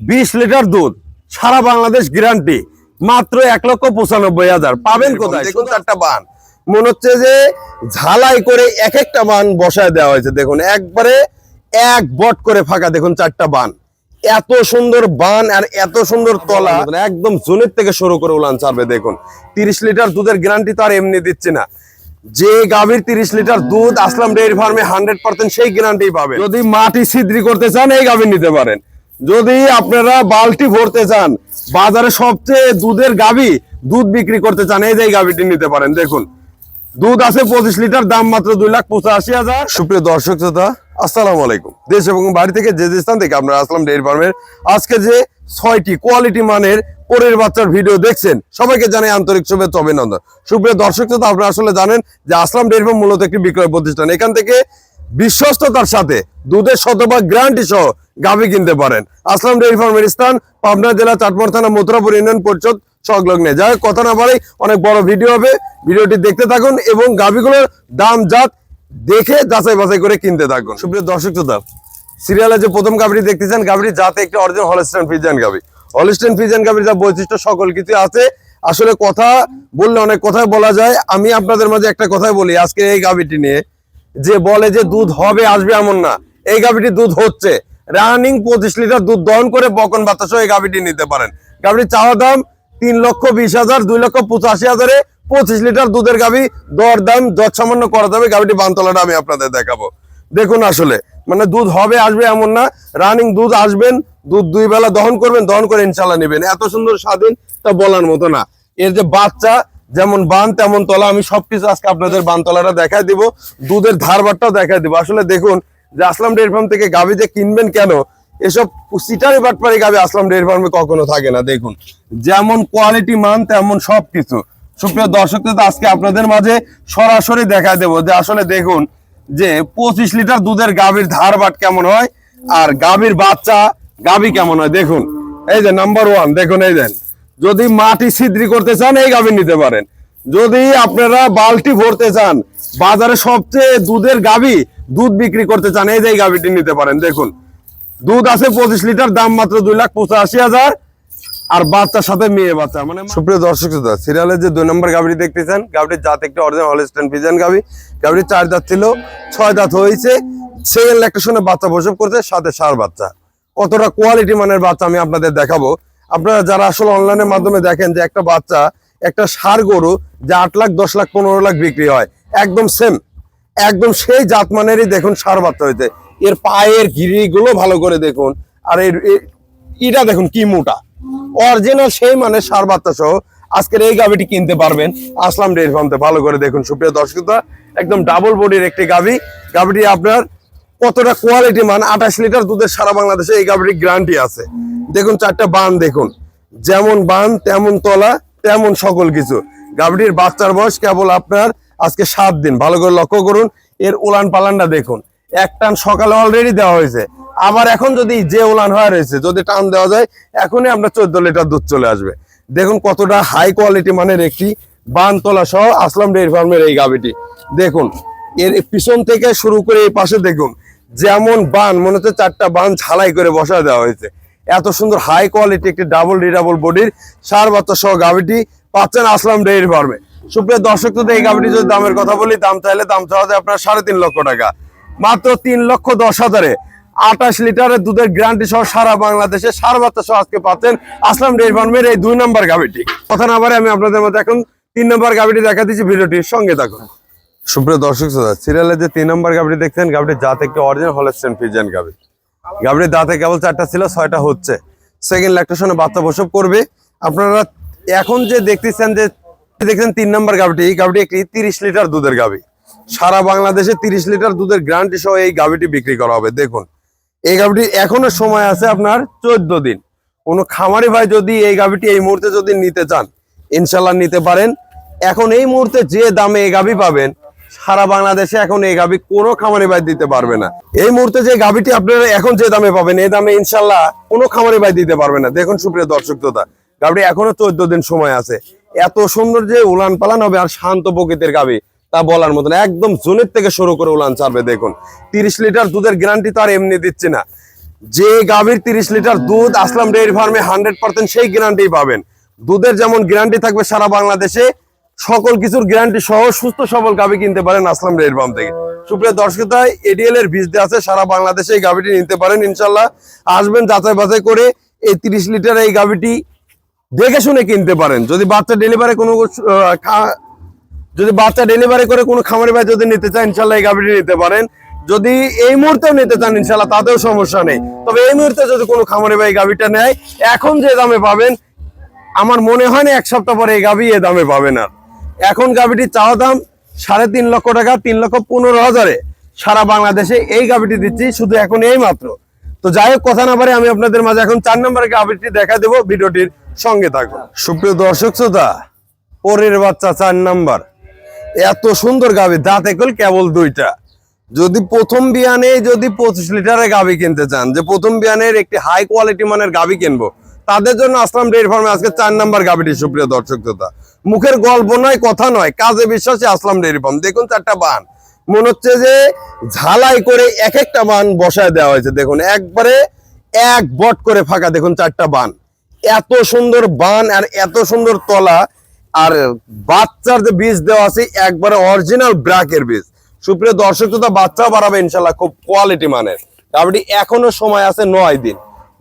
20 litre দুধ, সারা Bangladesh guarantee, মাত্র 1,95,000 পাবেন কোথায়? দেখুন চারটা বান, মনে হচ্ছে যে ঝালাই করে এক একটা বান বসায় দেওয়া হয়েছে। দেখুন একবারে এক বট করে ফাঁকা, দেখুন চারটা বান, এত সুন্দর বান আর এত সুন্দর তলা, একদম জোনের থেকে শুরু করে উলান ছাড়বে। দেখুন 30 লিটার দুধের গ্যারান্টি তো আর এমনি দিচ্ছি না, যে গাভীর 30 লিটার দুধ আসলাম ডেইরি ফার্মে 100% সেই গ্যারান্টি পাবে। যদি মাটি ছিদ্রি করতে চান এই গাভী নিতে পারেন, যদি আপনারা বালতি ভরতে চান, বাজারে সবচেয়ে দুধের গাভী দুধ বিক্রি করতে চান, এই যে গাভীটি নিতে পারেন। দেখুন দুধ আছে 25 লিটার, দাম মাত্র 2,85,000। সুপ্রিয় দর্শক শ্রোতা, আসসালামু আলাইকুম। দেশ এবং বাড়ি থেকে যে স্থান থেকে আপনারা আসলাম ডেইরি ফার্মের আজকে যে 6টি কোয়ালিটি মানের পরের বাচ্চার ভিডিও দেখছেন, সবাইকে জানাই আন্তরিক শুভেচ্ছা অভিনন্দন। সুপ্রিয় দর্শক শ্রোতা, আপনারা আসলে জানেন যে আসলাম ডেইরি ফার্ম মূলত একটি বিক্রয় প্রতিষ্ঠান। এখান থেকে বিশ্বস্ততার সাথে দুধের শতভাগ গ্যারান্টি সহ গাভী কিনতে পারেন। আসলাম ডেইরি ফার্মের স্থান পাবনা জেলা চাটমোহর থানা মথুরাপুর ইউনিয়ন পরিষদ সংলগ্নে। যাই হোক, কথা না বাড়াই, অনেক বড় ভিডিও হবে, ভিডিওটি দেখতে থাকুন এবং গাভীগুলোর দাম জাত দেখে যাচাই বাছাই করে কিনতে থাকুন। সুপ্রিয় দর্শক শ্রোতা, সিরিয়ালে যে প্রথম গাভীটি দেখতেছেন, গাভীটি জাতে একটি অরিজিনাল হলস্টাইন ফ্রিজিয়ান গাভী। হলস্টাইন ফ্রিজিয়ান গাভীর যা বৈশিষ্ট্য সকল কিছু আছে, আসলে কথা বললে অনেক কথাই বলা যায়। আমি আপনাদের মাঝে একটা কথাই বলি আজকে এই গাভীটি নিয়ে, যে বলে যে দুধ হবে আসবে এমন না, এই গাভীটি দুধ হচ্ছে। রানিং 25 লিটার দুধ দহন করে বকন বাচ্চা সহ এই গাভীটি নিতে পারেন। গাভীটির চাওয়া দাম 3,20,000, 2,85,000-এ 25 লিটার দুধের গাভী, দর দাম যত সামান্য করা যাবে। গাভীটি বানতলাটা আমি আপনাদের দেখাবো। দেখুন আসলে মানে দুধ হবে আসবে এমন না, রানিং দুধ আসবেন, দুধ 2 বেলা দহন করবেন, দহন করে ইনশাল্লাহ নেবেন। এত সুন্দর স্বাধীন তা বলার মতো না। এর যে বাচ্চা যেমন বান তেমন তলা, আমি সবকিছু আজকে আপনাদের বানতলাটা দেখায় দিব, দুধের ধারবারটাও দেখায় দিব। আসলে দেখুন যে আসলাম ডেইরি ফার্ম থেকে গাভী যে কিনবেন কেন, এসব সিটারি বাটপারি গাভী আসলাম ডেইরি ফার্মে কখনো থাকে না। দেখুন যেমন কোয়ালিটি মান তেমন সবকিছু। সুপ্রিয় দর্শক, আজকে আপনাদের মাঝে সরাসরি দেখায় দেবো যে আসলে দেখুন যে 25 লিটার দুধের গাভীর ধারবাট কেমন হয় আর গাভীর বাচ্চা গাভী কেমন হয়। দেখুন এই যে নাম্বার 1, দেখুন এই দেন, যদি মাটি ছিদ্রি করতে চান এই গাভী নিতে পারেন, যদি আপনারা বালতি ভরতে চান, বাজারে সবচেয়ে দুধের গাভী দুধ বিক্রি করতে চান, এই যে গাভীটি নিতে পারেন। দেখুন দুধ আছে 25 লিটার, দাম মাত্র 2,85,000, আর বাচ্চার সাথে মেয়ে বাচ্চা। মানে সুপ্রিয় দর্শক শ্রোতা, সিরিয়ালের যে 2 নম্বর গাভীটি দেখতেছেন, গাভীটির জাত একটি অরিজিনাল হলস্টাইন ফ্রিজিয়ান গাভী। গাভীটির 4 দাঁত ছিল, 6 দাঁত হয়েছে, সেকেন্ড ল্যাকটেশনে বাচ্চা প্রসব করতে, সাথে ষাঁড় বাচ্চা। কতটা কোয়ালিটি মানের বাচ্চা আমি আপনাদের দেখাবো। আপনারা যারা আসলে অনলাইনের মাধ্যমে দেখেন যে একটা বাচ্চা, একটা ষাঁড় গরু যে 8 লাখ 10 লাখ 15 লাখ বিক্রি হয়, একদম সেম, একদম সেই জাত মানেরই দেখুন ষাঁড় বাচ্চা হয়েছে। এর পায়ের গিরিগুলো ভালো করে দেখুন, আর এর এটা দেখুন কি মোটা, অরিজিনাল সেই মানে ষাঁড় বাচ্চা সহ আজকের এই গাভীটি কিনতে পারবেন আসলাম ডেইরি ফার্মে। ভালো করে দেখুন সুপ্রিয় দর্শক, একদম ডাবল বডির একটি গাভী। গাভীটি আপনার কতটা কোয়ালিটি মান, 28 লিটার দুধের সারা বাংলাদেশে এই গাভীটির গ্যারান্টি আছে। দেখুন চারটা বান, দেখুন যেমন বান তেমন তলা তেমন সকল কিছু। গাভীটির বাচ্চার বয়স কেবল আপনার আজকে 7 দিন। ভালো করে লক্ষ্য করুন, এর উলান পালানটা দেখুন, এক টান সকালে অলরেডি দেওয়া হয়েছে, আবার এখন যদি যে উলান হয়ে রয়েছে যদি টান দেওয়া যায়, এখনই আমরা 14 লিটার দুধ চলে আসবে। দেখুন কতটা হাই কোয়ালিটি মানের একটি বানতলা সহ আসলাম ডেইরি ফার্মের এই গাভীটি। দেখুন এর পিছন থেকে শুরু করে এই পাশে দেখুন, যেমন বান মনে হচ্ছে 4টা বান ঝালাই করে বসা দেওয়া হয়েছে। এত সুন্দর হাই কোয়ালিটি একটি ডাবল ডিডাবল বডির ষাঁড় বাচ্চা সহ গাভীটি পাচ্ছেন আসলাম ডেইরি ফার্মে। সুপ্রিয় দর্শক, এই গাভীটি যদি দামের কথা বলি, দাম চাইলে দাম চাওয়া যায় আপনার 3.5 লক্ষ টাকা, মাত্র 3,10,000-এ 28 লিটারের দুধের গ্যারান্টি সহ সারা বাংলাদেশে ষাঁড় বাচ্চা সহ আজকে পাচ্ছেন আসলাম ডেইরি ফার্মের এই 2 নম্বর গাভীটি। কথা না বারে আমি আপনাদের মধ্যে এখন 3 নম্বর গাভীটি দেখা দিচ্ছি, ভিডিওটির সঙ্গে থাকুন। সুপ্রিয় দর্শক, সিরিয়ালের যে 3 নম্বর গাভীটি দেখছেন, গাভীটির জাত একটি অরিজিনাল হলস্টাইন ফ্রিজিয়ান গাভী। গাভীটির দাঁতে কেবল 4টা ছিল, 6টা হচ্ছে, সেকেন্ড ল্যাকটেশনে বাচ্চা প্রসব করবে। আপনারা এখন যে দেখতেছেন যে দেখছেন 3 নম্বর গাভীটি, এই গাভীটি একটি 30 লিটার দুধের গাভী। সারা বাংলাদেশে 30 লিটার দুধের গ্যারান্টি সহ এই গাভীটি বিক্রি করা হবে। দেখুন এই গাভীটি এখনো সময় আছে আপনার 14 দিন। কোনো খামারি ভাই যদি এই গাভীটি এই মুহূর্তে যদি নিতে চান, ইনশাল্লাহ নিতে পারেন। এখন এই মুহূর্তে যে দামে এই গাভী পাবেন, সারা বাংলাদেশে এখন এই গাভী কোনো খামারি ভাই দিতে পারবে না। এই মুহূর্তে যে গাভীটি আপনারা এখন যে দামে পাবেন, এই দামে ইনশাল্লাহ কোনো খামারি ভাই দিতে পারবে না। দেখুন সুপ্রিয় দর্শক, গাভীটি এখনো 14 দিন সময় আছে। এত সুন্দর যে উলান পালান হবে আর শান্ত প্রকৃতির গাভী তা বলার মতন, একদম জোনের থেকে শুরু করে উলান ছাড়বে। দেখুন 30 লিটার দুধের গ্যারান্টি তো আর এমনি দিচ্ছি না, যে গাভীর 30 লিটার দুধ আসলাম ডেইরি ফার্মে 100% সেই গ্যারান্টি পাবেন। দুধের যেমন গ্যারান্টি থাকবে সারা বাংলাদেশে, সকল কিছুর গ্যারান্টি সহ সুস্থ সবল গাভী কিনতে পারেন আসলাম ডেইরি ফার্ম থেকে। সুপ্রিয় দর্শক, এডিএল এর বীজ দেওয়া আছে, সারা বাংলাদেশে এই গাভীটি নিতে পারেন ইনশাল্লাহ। আসবেন যাচাই বাছাই করে এই 30 লিটার এই গাভীটি দেখে শুনে কিনতে পারেন। যদি বাচ্চা ডেলিভারি করে কোনো খামারি ভাই যদি নিতে চান ইনশাল্লাহ এই গাভীটি নিতে পারেন। যদি এই মুহূর্তেও নিতে চান ইনশাল্লাহ তাতেও সমস্যা নেই। তবে এই মুহূর্তে যদি কোনো খামারি ভাই গাভীটা নেয়, এখন যে দামে পাবেন আমার মনে হয় না 1 সপ্তাহ পরে এই গাভী এ দামে পাবেন। আর এখন গাভীটি চাওয়া দাম 3.5 লক্ষ টাকা, 3,15,000 সারা বাংলাদেশে এই গাভীটি দিচ্ছি শুধু এখন এই মাত্র। তো যাই হোক, কথা না পারে আমি আপনাদের মাঝে এখন 4 নম্বরের গাভীটি দেখা দেবো, ভিডিওটির সঙ্গে থাকুন। সুপ্রিয় দর্শক শ্রোতা, পরের বাচ্চা 4 নম্বর, এত সুন্দর গাভী, দাঁতে কেবল 2টা। যদি প্রথম বিয়ানে যদি 25 লিটারের গাভী কিনতে চান, যে প্রথম বিয়ানের একটি হাই কোয়ালিটি মানের গাভী কিনবো, তাদের জন্য আসলাম ডেইরি ফার্মে আজকে 4 নম্বর গাভীটি। সুপ্রিয় দর্শক শ্রোতা, মুখের গল্প নয়, কথা নয়, কাজে বিশ্বাসী আসলাম ডেইরি ফার্ম। দেখুন 4টা বান, মনে হচ্ছে যে ঝালাই করে এক একটা বান বসায় দেওয়া হয়েছে। দেখুন একবারে এক বট করে ফাঁকা, দেখুন 4টা বান, এত সুন্দর বান আর এত সুন্দর তলা। আর বাচ্চার যে বীজ দেওয়া আছে একবারে অরিজিনাল ব্র্যাকের বীজ। সুপ্রিয় দর্শক শ্রোতা, বাচ্চাও বাড়াবে ইনশাল্লাহ, খুব কোয়ালিটি মানের গাভীটি। এখনো সময় আছে 9 দিন।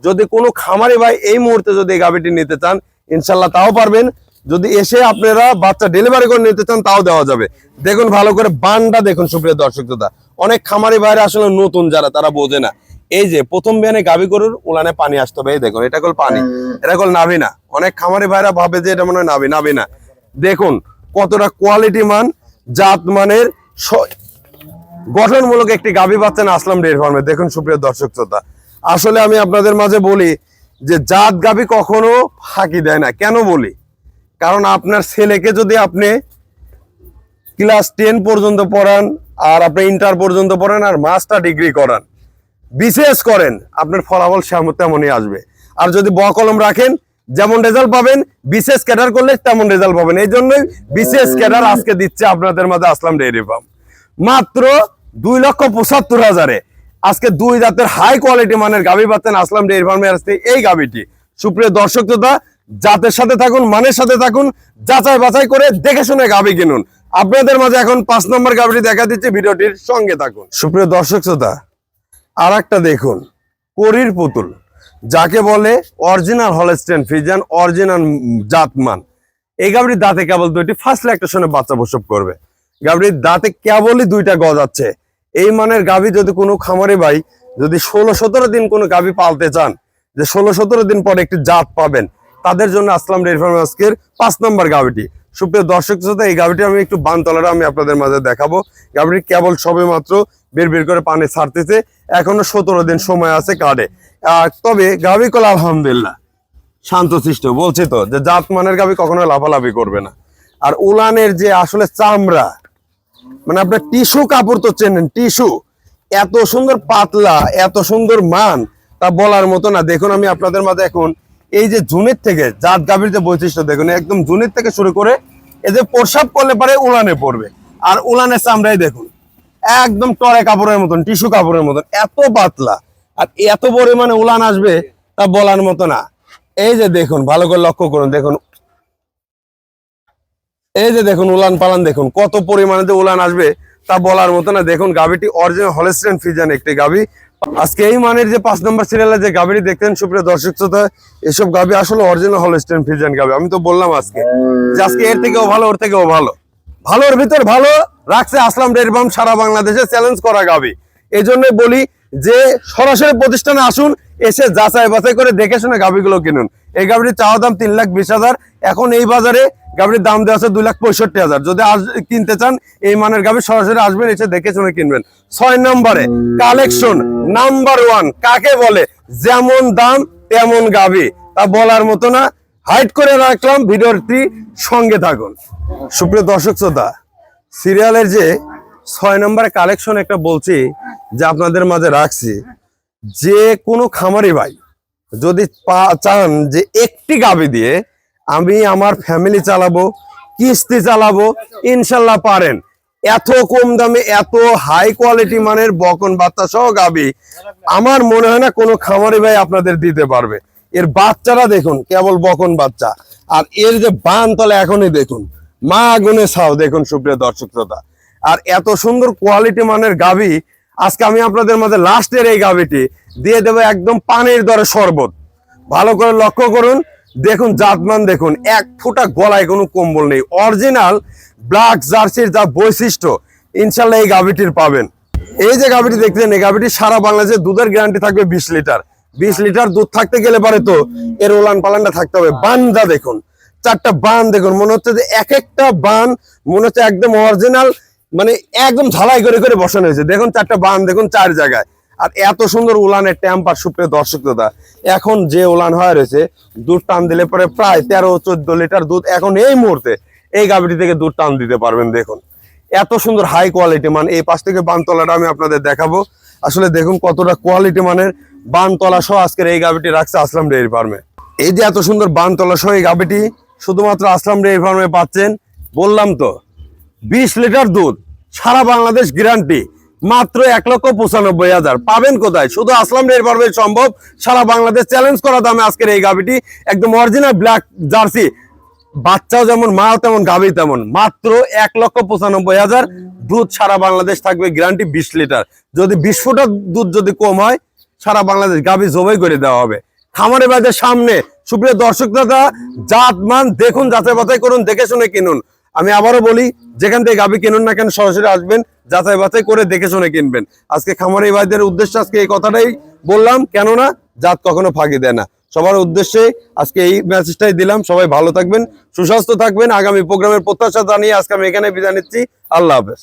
যদি কোনো খামারি ভাই এই মুহূর্তে যদি এই গাভীটি নিতে চান ইনশাল্লাহ তাও পারবেন। যদি এসে আপনারা বাচ্চা ডেলিভারি করে নিতে চান তাও দেওয়া যাবে। দেখুন ভালো করে বানটা দেখুন। সুপ্রিয় দর্শক শ্রোতা, অনেক খামারি ভাইরা আসলে নতুন যারা, তারা বোঝে না। এই যে প্রথম বিয়ানে গাভী গরুর উলানে পানি আসতে হবে, এই দেখুন এটা কল পানি, এটা কল নাভি না। অনেক খামারি ভাইরা ভাবে যে এটা মনে হয় নাভি, নাভি না। দেখুন কতটা কোয়ালিটি মান, জাত মানের গঠনমূলক একটি গাভী পাচ্ছেন আসলাম ডেইরি ফার্মে। দেখুন সুপ্রিয় দর্শক শ্রোতা, আসলে আমি আপনাদের মাঝে বলি যে জাত গাভী কখনো ফাঁকি দেয় না। কেন বলি? কারণ আপনার ছেলেকে যদি আপনি ক্লাস 10 পর্যন্ত পড়ান, আর আপনি ইন্টার পর্যন্ত পড়ান, আর মাস্টার ডিগ্রি করান, বিশেষ করেন, আপনার ফলাফল তেমনই আসবে। আর যদি ব কলম রাখেন, যেমন রেজাল্ট পাবেন, বিশেষ ক্যাডার করলে তেমন রেজাল্ট পাবেন। এই জন্যই বিশেষ ক্যাডার আজকে দিচ্ছে আপনাদের মাঝে আসলাম ডেইরি ফার্ম মাত্র 2,75,000 আজকে 2 জাতের হাই কোয়ালিটি মানের গাভী পাচ্ছেন আসলাম ডেইরি ফার্মে আসছে এই গাভীটি। সুপ্রিয় দর্শক শ্রোতা, জাতের সাথে থাকুন, মানের সাথে থাকুন, যাচাই বাছাই করে দেখে শুনে গাভী কিনুন। আপনাদের মাঝে এখন 5 নম্বর গাভীটি দেখা দিচ্ছে, ভিডিওটির সঙ্গে থাকুন। সুপ্রিয় দর্শক শ্রোতা, আর একটা দেখুন, করির পুতুল, যাকে বলে অরিজিনাল হলস্টেইন ফ্রিজিয়ান, অরিজিনাল জাতমান। এই গাভীর দাঁতে কেবল 2টি, ফার্স্ট ল্যাকটেশনে বাচ্চা প্রসব করবে। গাভীর দাঁতে কেবলই 2টা গজাচ্ছে। এই মানের গাভী যদি কোনো খামারে ভাই যদি 16-17 দিন কোনো গাভী পালতে চান, যে 16-17 দিন পরে একটি জাত পাবেন, তাদের জন্য আসলাম ডেইরি ফার্ম আজকের 5 নম্বর গাভীটি। সুপ্রিয় দর্শক শ্রোতা, এই গাভীটি আমি একটু বানতলাটা আমি আপনাদের মাঝে দেখাবো। গাভীটি কেবল সবে মাত্র বের করে পানি ছাড়তেছে, এখনো 17 দিন সময় আছে কার্ডে। তবে গাভী কল আলহামদুলিল্লাহ শান্তশিষ্ট, বলছি তো যে জাত মানের গাভী কখনো লাফালাফি করবে না। আর উলানের যে আসলে চামড়া, মানে আপনার টিস্যু কাপড় তো চেনেন, টিস্যু, এত সুন্দর পাতলা, এত সুন্দর মান, তা বলার মতো না। দেখুন আমি আপনাদের মাঝে এখন এই যে জুনের থেকে জাত গাভীর যে বৈশিষ্ট্য দেখুন, একদম জুনের থেকে শুরু করে এই যে প্রসাব করলে পারে উলানে পড়বে। আর উলানের চামড়াই দেখুন একদম টরে কাপড়ের মতন, টিস্যু কাপড়ের মতন, এত পাতলা আর এত পরিমাণে উলান আসবে তা বলার মতো না। এই যে দেখুন ভালো করে লক্ষ্য করুন, দেখুন এই যে দেখুন উলান পালান, দেখুন কত পরিমাণে যে উলান আসবে তা বলার মতো না। দেখুন গাভীটি অরিজিনাল হলস্টেইন ফ্রিজিয়ান একটি গাভী। আজকে এই মানের যে 5 নম্বর সিরিয়ালে যে গাভীটি দেখতেন, সুপ্রিয় দর্শক শ্রোতা, এসব গাভী আসলে অরিজিনাল হলস্টেইন ফ্রিজিয়ান গাভী। আমি তো বললাম আজকে যে আজকে এর থেকেও ভালো, ওর থেকেও ভালো, ভালোর ভিতর ভালো রাখছে আসলাম ডেইরি ফার্ম, সারা বাংলাদেশে চ্যালেঞ্জ করা গাভী। এই জন্যই বলি যে সরাসরি প্রতিষ্ঠানে আসুন, এসে যাচাই বাছাই করে দেখে শুনে গাভীগুলো কিনুন। এই গাভীটির চাওয়া দাম 3,20,000, এখন এই বাজারে গাভীর দাম দেওয়া আছে 2,65,000। যদি কিনতে চান এই মানের গাভী সরাসরি আসবেন, এসে দেখে শুনে কিনবেন। 6 নম্বরে কালেকশন নাম্বার 1 কাকে বলে, যেমন দাম তেমন গাভী, তা বলার মতো না। হাইড করে রাখলাম, ভিডিওটি সঙ্গে থাকুন। সুপ্রিয় দর্শক শ্রোতা, সিরিয়ালের যে 6 নম্বরে কালেকশন একটা বলছি যে আপনাদের মাঝে রাখছি, যে কোনো খামারি ভাই যদি চান যে একটি গাভী দিয়ে আমি আমার ফ্যামিলি চালাবো, কিস্তি চালাবো, ইনশাল্লাহ পারেন। এত কম দামে এত হাই কোয়ালিটি মানের বকন বাচ্চা সহ গাবি আমার মনে হয় না কোনো খামারি ভাই আপনাদের দিতে পারবে। এর বাচ্চারা দেখুন কেবল বকন বাচ্চা, আর এর যে বান তলে এখনই দেখুন মা আগুনে ছাও দেখুন সুপ্রিয় দর্শক শ্রোতা। আর এত সুন্দর কোয়ালিটি মানের গাবি আজকে আমি আপনাদের মাঝে লাস্টের এই গাবিটি দিয়ে দেবো একদম পানির দরে শরবত। ভালো করে লক্ষ্য করুন, দেখুন জাতমান দেখুন, এক ফোঁটা গলায় কোনো কম্বল নেই, অরিজিনাল ব্ল্যাক জার্সির যা বৈশিষ্ট্য ইনশাল্লাহ এই গাভিটির পাবেন। এই যে গাভিটি দেখছেন এই গাভিটি সারা বাংলাদেশে দুধের গ্যারান্টি থাকবে 20 লিটার। 20 লিটার দুধ থাকতে গেলে পারে তো এর ওলান পালানটা থাকতে হবে। বানটা দেখুন, 4টা বান দেখুন, মনে হচ্ছে যে এক একটা বান মনে হচ্ছে একদম অরিজিনাল, মানে একদম ঝালাই করে করে বসানো হয়েছে। দেখুন 4টা বান দেখুন 4 জায়গায়, আর এত সুন্দর উলানের টেম্পার সুপ্রিয় দর্শক শ্রোতা। এখন যে উলান হয়ে রয়েছে দুধ টান দিলে পরে প্রায় 13-14 লিটার দুধ এখন এই মুহূর্তে এই গাভিটি থেকে দুধ টান দিতে পারবেন। দেখুন এত সুন্দর হাই কোয়ালিটি মান। এই পাশ থেকে বানতলাটা আমি আপনাদের দেখাবো। আসলে দেখুন কতটা কোয়ালিটি মানের বানতলা সহ আজকের এই গাভিটি রাখছে আসলাম ডেইরি ফার্মে। এই যে এত সুন্দর বানতলা সহ এই গাভিটি শুধুমাত্র আসলাম ডেইরি ফার্মে পাচ্ছেন। বললাম তো 20 লিটার দুধ, সারা বাংলাদেশ গ্যারান্টি, মাত্র 1,95,000। পাবেন কোথায়? শুধু আসলাম ডেইরি ফার্মে সম্ভব। সারা বাংলাদেশ চ্যালেঞ্জ করা দামে আজকের এই গাভিটি একদম অরিজিনাল ব্ল্যাক জার্সি, বাচ্চাও যেমন মাও তেমন গাভি তেমন, মাত্র 1,95,000। দুধ সারা বাংলাদেশ থাকবে গ্যারান্টি 20 লিটার। যদি 20 ফুটা দুধ যদি কম হয় সারা বাংলাদেশ গাভি জবাই করে দেওয়া হবে খামারে বাজারের সামনে। সুপ্রিয় দর্শক দাদা, জাত মান দেখুন, যাচাই বাছাই করুন, দেখে শুনে কিনুন। আমি আবারও বলি, যেখান থেকে গাভি কিনুন না কেন সরাসরি আসবেন, যাচাই বাছাই করে দেখে শুনে কিনবেন। আজকে খামারি ভাইদের উদ্দেশ্যে আজকে এই কথাটাই বললাম, কেননা জাত কখনো ফাঁকি দেয় না। সবার উদ্দেশ্যে আজকে এই মেসেজটাই দিলাম। সবাই ভালো থাকবেন, সুস্বাস্থ্য থাকবেন। আগামী প্রোগ্রামের প্রত্যাশা জানিয়ে আজকে আমি এখানে বিদায় নিচ্ছি। আল্লাহ হাফেজ।